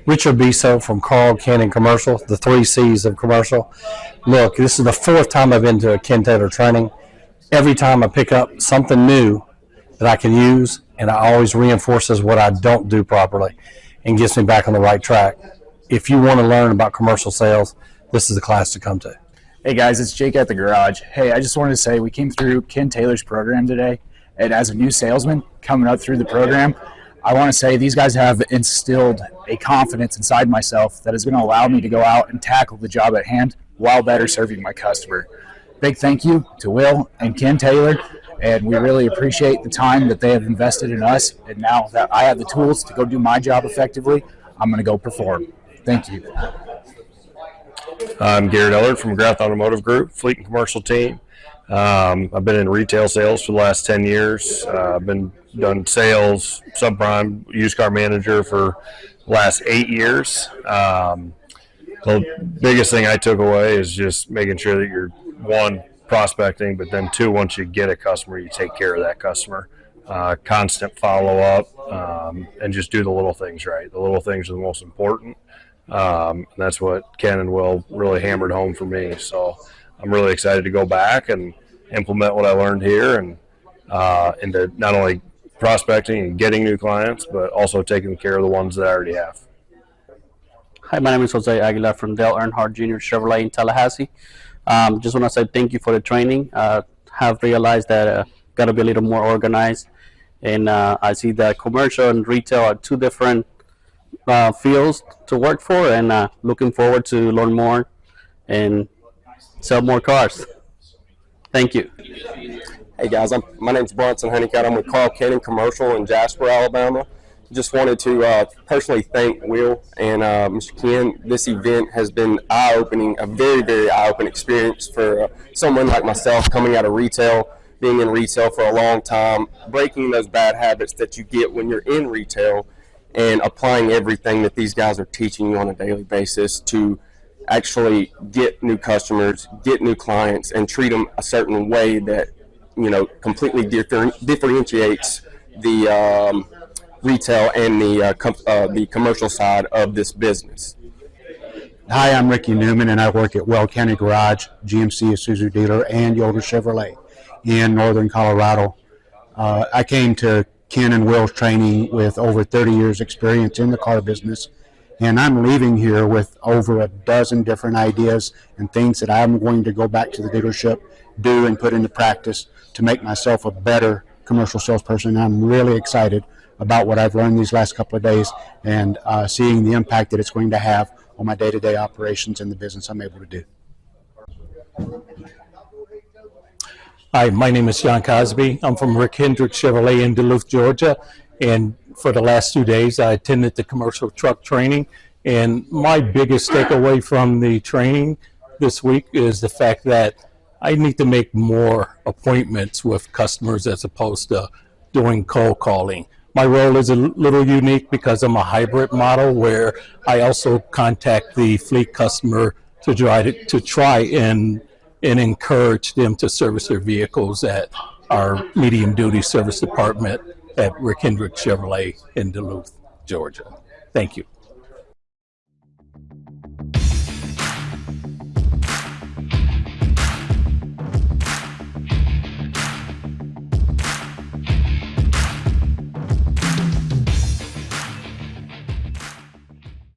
Richard Biso from Carl Cannon Commercial, the 3C's of commercial. Look, this is the fourth time I've been to a Ken Taylor training. Every time I pick up something new that I can use, and it always reinforces what I don't do properly and gets me back on the right track. If you want to learn about commercial sales, this is the class to come to. Hey guys, it's Jake at the garage. Hey, I just wanted to say we came through Ken Taylor's program today, and as a new salesman coming up through the program, I want to say these guys have instilled a confidence inside myself that is going to allow me to go out and tackle the job at hand while better serving my customer. Big thank you to Will and Ken Taylor, and we really appreciate the time that they have invested in us, and now that I have the tools to go do my job effectively, I'm going to go perform. Thank you. I'm Garrett Ellard from McGrath Automotive Group, Fleet and Commercial Team. I've been in retail sales for the last 10 years. I've done sales, subprime, used car manager for the last 8 years. The biggest thing I took away is just making sure that you're, one, prospecting, but then two, once you get a customer, you take care of that customer. Constant follow-up, and just do the little things right. The little things are the most important. And that's what Ken and Will really hammered home for me. So I'm really excited to go back and implement what I learned here and into not only prospecting and getting new clients, but also taking care of the ones that I already have. Hi, my name is Jose Aguilar from Dale Earnhardt Jr. Chevrolet in Tallahassee. Just want to say thank you for the training. Have realized that got to be a little more organized, and I see that commercial and retail are two different fields to work for, and looking forward to learn more and sell more cars. Thank you. Hey guys, my name's Bronson Honeycutt. I'm with Carl Cannon Commercial in Jasper, Alabama. Just wanted to personally thank Will and Mr. Ken. This event has been eye-opening, a very, very eye-opening experience for someone like myself coming out of retail, being in retail for a long time, breaking those bad habits that you get when you're in retail and applying everything that these guys are teaching you on a daily basis to actually get new customers, get new clients, and treat them a certain way that, you know, completely differentiates the retail and the commercial side of this business. Hi, I'm Ricky Newman, and I work at Well County Garage, GMC Isuzu dealer, and Yoder Chevrolet in northern Colorado. I came to Ken and Will's training with over 30 years experience in the car business, and I'm leaving here with over a dozen different ideas and things that I'm going to go back to the dealership, do and put into practice to make myself a better commercial salesperson. I'm really excited about what I've learned these last couple of days and seeing the impact that it's going to have on my day-to-day operations and the business I'm able to do. Hi, my name is John Cosby. I'm from Rick Hendricks Chevrolet in Duluth, Georgia, and for the last 2 days I attended the commercial truck training, and my biggest takeaway from the training this week is the fact that I need to make more appointments with customers as opposed to doing cold calling. My role is a little unique because I'm a hybrid model where I also contact the fleet customer to try and encourage them to service their vehicles at our medium duty service department at Rick Hendricks Chevrolet in Duluth, Georgia. Thank you.